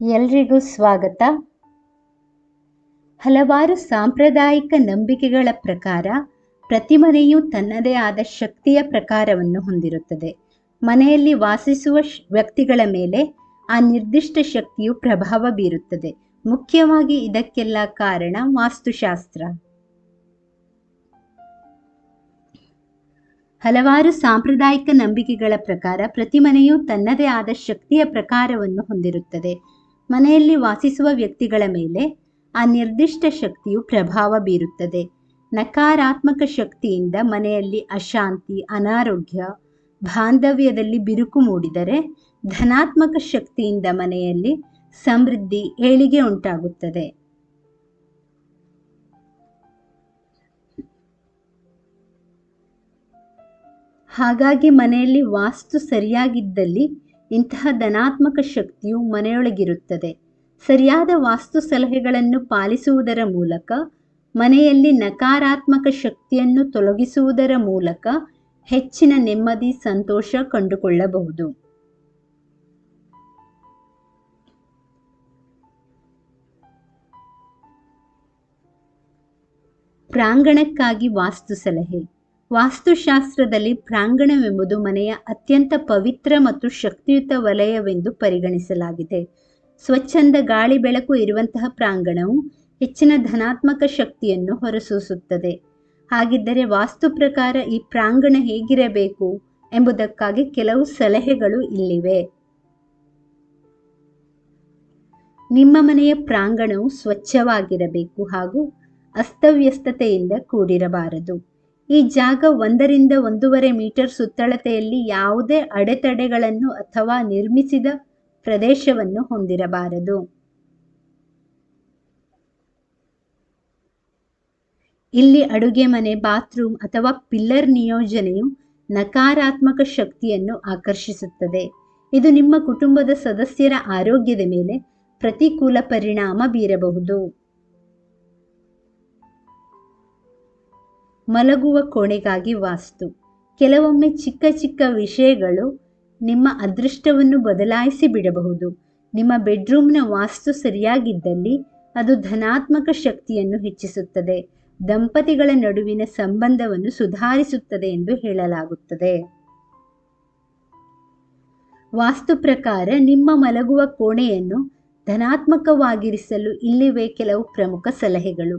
ಎಲ್ರಿಗೂ ಸ್ವಾಗತ. ಹಲವಾರು ಸಾಂಪ್ರದಾಯಿಕ ನಂಬಿಕೆಗಳ ಪ್ರಕಾರ ಪ್ರತಿ ಮನೆಯೂ ತನ್ನದೇ ಆದ ಶಕ್ತಿಯ ಪ್ರಕಾರವನ್ನು ಹೊಂದಿರುತ್ತದೆ. ಮನೆಯಲ್ಲಿ ವಾಸಿಸುವ ವ್ಯಕ್ತಿಗಳ ಮೇಲೆ ಆ ನಿರ್ದಿಷ್ಟ ಶಕ್ತಿಯು ಪ್ರಭಾವ ಬೀರುತ್ತದೆ. ಮುಖ್ಯವಾಗಿ ಇದಕ್ಕೆಲ್ಲ ಕಾರಣ ವಾಸ್ತುಶಾಸ್ತ್ರ. ಹಲವಾರು ಸಾಂಪ್ರದಾಯಿಕ ನಂಬಿಕೆಗಳ ಪ್ರಕಾರ ಪ್ರತಿ ಮನೆಯೂ ತನ್ನದೇ ಆದ ಶಕ್ತಿಯ ಪ್ರಕಾರವನ್ನು ಹೊಂದಿರುತ್ತದೆ. ಮನೆಯಲ್ಲಿ ವಾಸಿಸುವ ವ್ಯಕ್ತಿಗಳ ಮೇಲೆ ಆ ನಿರ್ದಿಷ್ಟ ಶಕ್ತಿಯು ಪ್ರಭಾವ ಬೀರುತ್ತದೆ. ನಕಾರಾತ್ಮಕ ಶಕ್ತಿಯಿಂದ ಮನೆಯಲ್ಲಿ ಅಶಾಂತಿ, ಅನಾರೋಗ್ಯ, ಬಾಂಧವ್ಯದಲ್ಲಿ ಬಿರುಕು ಮೂಡಿದರೆ, ಧನಾತ್ಮಕ ಶಕ್ತಿಯಿಂದ ಮನೆಯಲ್ಲಿ ಸಮೃದ್ಧಿ, ಏಳಿಗೆ ಉಂಟಾಗುತ್ತದೆ. ಹಾಗಾಗಿ ಮನೆಯಲ್ಲಿ ವಾಸ್ತು ಸರಿಯಾಗಿದ್ದಲ್ಲಿ ಇಂತಹ ಧನಾತ್ಮಕ ಶಕ್ತಿಯು ಮನೆಯೊಳಗಿರುತ್ತದೆ. ಸರಿಯಾದ ವಾಸ್ತು ಸಲಹೆಗಳನ್ನು ಪಾಲಿಸುವುದರ ಮೂಲಕ ಮನೆಯಲ್ಲಿ ನಕಾರಾತ್ಮಕ ಶಕ್ತಿಯನ್ನು ತೊಲಗಿಸುವುದರ ಮೂಲಕ ಹೆಚ್ಚಿನ ನೆಮ್ಮದಿ, ಸಂತೋಷ ಕಂಡುಕೊಳ್ಳಬಹುದು. ಪ್ರಾಂಗಣಕ್ಕಾಗಿ ವಾಸ್ತು ಸಲಹೆ. ವಾಸ್ತುಶಾಸ್ತ್ರದಲ್ಲಿ ಪ್ರಾಂಗಣವೆಂಬುದು ಮನೆಯ ಅತ್ಯಂತ ಪವಿತ್ರ ಮತ್ತು ಶಕ್ತಿಯುತ ವಲಯವೆಂದು ಪರಿಗಣಿಸಲಾಗಿದೆ. ಸ್ವಚ್ಛಂದ ಗಾಳಿ, ಬೆಳಕು ಇರುವಂತಹ ಪ್ರಾಂಗಣವು ಹೆಚ್ಚಿನ ಧನಾತ್ಮಕ ಶಕ್ತಿಯನ್ನು ಹೊರಸೂಸುತ್ತದೆ. ಹಾಗಿದ್ದರೆ ವಾಸ್ತು ಪ್ರಕಾರ ಈ ಪ್ರಾಂಗಣ ಹೇಗಿರಬೇಕು ಎಂಬುದಕ್ಕಾಗಿ ಕೆಲವು ಸಲಹೆಗಳು ಇಲ್ಲಿವೆ. ನಿಮ್ಮ ಮನೆಯ ಪ್ರಾಂಗಣವು ಸ್ವಚ್ಛವಾಗಿರಬೇಕು ಹಾಗೂ ಅಸ್ತವ್ಯಸ್ತತೆಯಿಂದ ಕೂಡಿರಬಾರದು. ಈ ಜಾಗ 1 ರಿಂದ 1.5 ಮೀಟರ್ ಸುತ್ತಳತೆಯಲ್ಲಿ ಯಾವುದೇ ಅಡೆತಡೆಗಳನ್ನು ಅಥವಾ ನಿರ್ಮಿಸಿದ ಪ್ರದೇಶವನ್ನು ಹೊಂದಿರಬಾರದು. ಇಲ್ಲಿ ಅಡುಗೆ ಮನೆ, ಬಾತ್ರೂಮ್ ಅಥವಾ ಪಿಲ್ಲರ್ ನಿಯೋಜನೆಯು ನಕಾರಾತ್ಮಕ ಶಕ್ತಿಯನ್ನು ಆಕರ್ಷಿಸುತ್ತದೆ. ಇದು ನಿಮ್ಮ ಕುಟುಂಬದ ಸದಸ್ಯರ ಆರೋಗ್ಯದ ಮೇಲೆ ಪ್ರತಿಕೂಲ ಪರಿಣಾಮ ಬೀರಬಹುದು. ಮಲಗುವ ಕೋಣೆಗಾಗಿ ವಾಸ್ತು. ಕೆಲವೊಮ್ಮೆ ಚಿಕ್ಕ ಚಿಕ್ಕ ವಿಷಯಗಳು ನಿಮ್ಮ ಅದೃಷ್ಟವನ್ನು ಬದಲಾಯಿಸಿ ಬಿಡಬಹುದು. ನಿಮ್ಮ ಬೆಡ್ರೂಮ್ನ ವಾಸ್ತು ಸರಿಯಾಗಿದ್ದಲ್ಲಿ ಅದು ಧನಾತ್ಮಕ ಶಕ್ತಿಯನ್ನು ಹೆಚ್ಚಿಸುತ್ತದೆ, ದಂಪತಿಗಳ ನಡುವಿನ ಸಂಬಂಧವನ್ನು ಸುಧಾರಿಸುತ್ತದೆ ಎಂದು ಹೇಳಲಾಗುತ್ತದೆ. ವಾಸ್ತು ಪ್ರಕಾರ ನಿಮ್ಮ ಮಲಗುವ ಕೋಣೆಯನ್ನು ಧನಾತ್ಮಕವಾಗಿರಿಸಲು ಇಲ್ಲಿವೆ ಕೆಲವು ಪ್ರಮುಖ ಸಲಹೆಗಳು.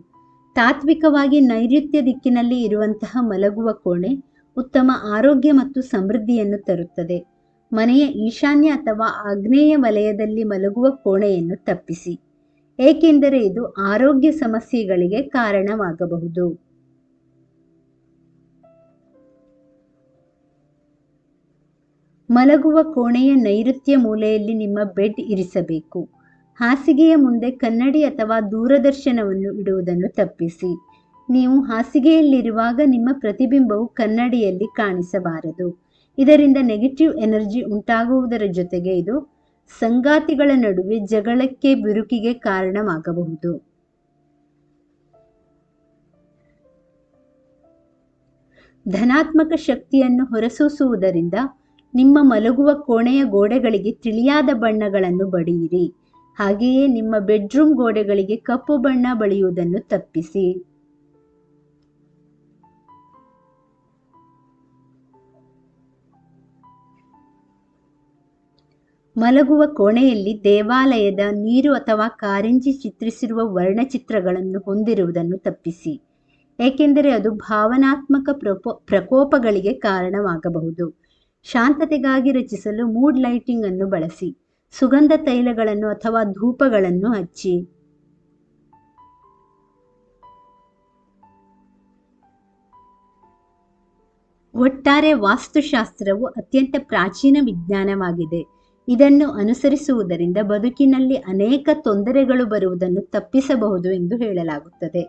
ತಾತ್ವಿಕವಾಗಿ ನೈಋತ್ಯ ದಿಕ್ಕಿನಲ್ಲಿ ಇರುವಂತಹ ಮಲಗುವ ಕೋಣೆ ಉತ್ತಮ ಆರೋಗ್ಯ ಮತ್ತು ಸಮೃದ್ಧಿಯನ್ನು ತರುತ್ತದೆ. ಮನೆಯ ಈಶಾನ್ಯ ಅಥವಾ ಆಗ್ನೇಯ ವಲಯದಲ್ಲಿ ಮಲಗುವ ಕೋಣೆಯನ್ನು ತಪ್ಪಿಸಿ, ಏಕೆಂದರೆ ಇದು ಆರೋಗ್ಯ ಸಮಸ್ಯೆಗಳಿಗೆ ಕಾರಣವಾಗಬಹುದು. ಮಲಗುವ ಕೋಣೆಯ ನೈಋತ್ಯ ಮೂಲೆಯಲ್ಲಿ ನಿಮ್ಮ ಬೆಡ್ ಇರಿಸಬೇಕು. ಹಾಸಿಗೆಯ ಮುಂದೆ ಕನ್ನಡಿ ಅಥವಾ ದೂರದರ್ಶನವನ್ನು ಇಡುವುದನ್ನು ತಪ್ಪಿಸಿ. ನೀವು ಹಾಸಿಗೆಯಲ್ಲಿರುವಾಗ ನಿಮ್ಮ ಪ್ರತಿಬಿಂಬವು ಕನ್ನಡಿಯಲ್ಲಿ ಕಾಣಿಸಬಾರದು. ಇದರಿಂದ ನೆಗೆಟಿವ್ ಎನರ್ಜಿ ಉಂಟಾಗುವುದರ ಜೊತೆಗೆ ಇದು ಸಂಗಾತಿಗಳ ನಡುವೆ ಜಗಳಕ್ಕೆ, ಬಿರುಕಿಗೆ ಕಾರಣವಾಗಬಹುದು. ಧನಾತ್ಮಕ ಶಕ್ತಿಯನ್ನು ಹೊರಸೂಸುವುದರಿಂದ ನಿಮ್ಮ ಮಲಗುವ ಕೋಣೆಯ ಗೋಡೆಗಳಿಗೆ ತಿಳಿಯಾದ ಬಣ್ಣಗಳನ್ನು ಬಳಿಯಿರಿ. ಹಾಗೆಯೇ ನಿಮ್ಮ ಬೆಡ್ರೂಮ್ ಗೋಡೆಗಳಿಗೆ ಕಪ್ಪು ಬಣ್ಣ ಬಳಿಯುವುದನ್ನು ತಪ್ಪಿಸಿ. ಮಲಗುವ ಕೋಣೆಯಲ್ಲಿ ದೇವಾಲಯದ ನೀರು ಅಥವಾ ಕಾರಂಜಿ ಚಿತ್ರಿಸಿರುವ ವರ್ಣಚಿತ್ರಗಳನ್ನು ಹೊಂದಿರುವುದನ್ನು ತಪ್ಪಿಸಿ, ಏಕೆಂದರೆ ಅದು ಭಾವನಾತ್ಮಕ ಪ್ರಕೋಪಗಳಿಗೆ ಕಾರಣವಾಗಬಹುದು. ಶಾಂತತೆಗಾಗಿ ರಚಿಸಲು ಮೂಡ್ ಲೈಟಿಂಗ್ ಅನ್ನು ಬಳಸಿ. ಸುಗಂಧ ತೈಲಗಳನ್ನು ಅಥವಾ ಧೂಪಗಳನ್ನು ಹಚ್ಚಿ. ಒಟ್ಟಾರೆ ವಾಸ್ತುಶಾಸ್ತ್ರವು ಅತ್ಯಂತ ಪ್ರಾಚೀನ ವಿಜ್ಞಾನವಾಗಿದೆ. ಇದನ್ನು ಅನುಸರಿಸುವುದರಿಂದ ಬದುಕಿನಲ್ಲಿ ಅನೇಕ ತೊಂದರೆಗಳು ಬರುವುದನ್ನು ತಪ್ಪಿಸಬಹುದು ಎಂದು ಹೇಳಲಾಗುತ್ತದೆ.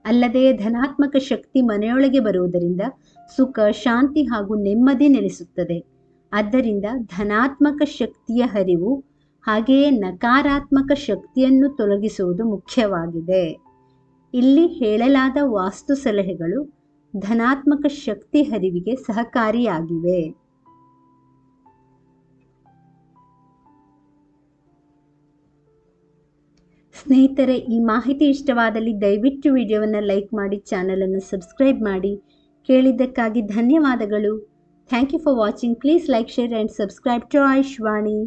ಅಲ್ಲದೆ ಧನಾತ್ಮಕ ಶಕ್ತಿ ಮನೆಯೊಳಗೆ ಬರುವುದರಿಂದ ಸುಖ, ಶಾಂತಿ ಹಾಗೂ ನೆಮ್ಮದಿ ನೆಲೆಸುತ್ತದೆ. ಆದ್ದರಿಂದ ಧನಾತ್ಮಕ ಶಕ್ತಿಯ ಹರಿವು ಹಾಗೆಯೇ ನಕಾರಾತ್ಮಕ ಶಕ್ತಿಯನ್ನು ತೊಲಗಿಸುವುದು ಮುಖ್ಯವಾಗಿದೆ. ಇಲ್ಲಿ ಹೇಳಲಾದ ವಾಸ್ತು ಸಲಹೆಗಳು ಧನಾತ್ಮಕ ಶಕ್ತಿ ಹರಿವಿಗೆ ಸಹಕಾರಿಯಾಗಿವೆ. ಸ್ನೇಹಿತರೆ, ಈ ಮಾಹಿತಿ ಇಷ್ಟವಾದಲ್ಲಿ ದಯವಿಟ್ಟು ವಿಡಿಯೋವನ್ನು ಲೈಕ್ ಮಾಡಿ, ಚಾನಲನ್ನು ಸಬ್ಸ್ಕ್ರೈಬ್ ಮಾಡಿ. ಕೇಳಿದ್ದಕ್ಕಾಗಿ ಧನ್ಯವಾದಗಳು. Thank you for watching. Please like, share and subscribe to Ayushvani.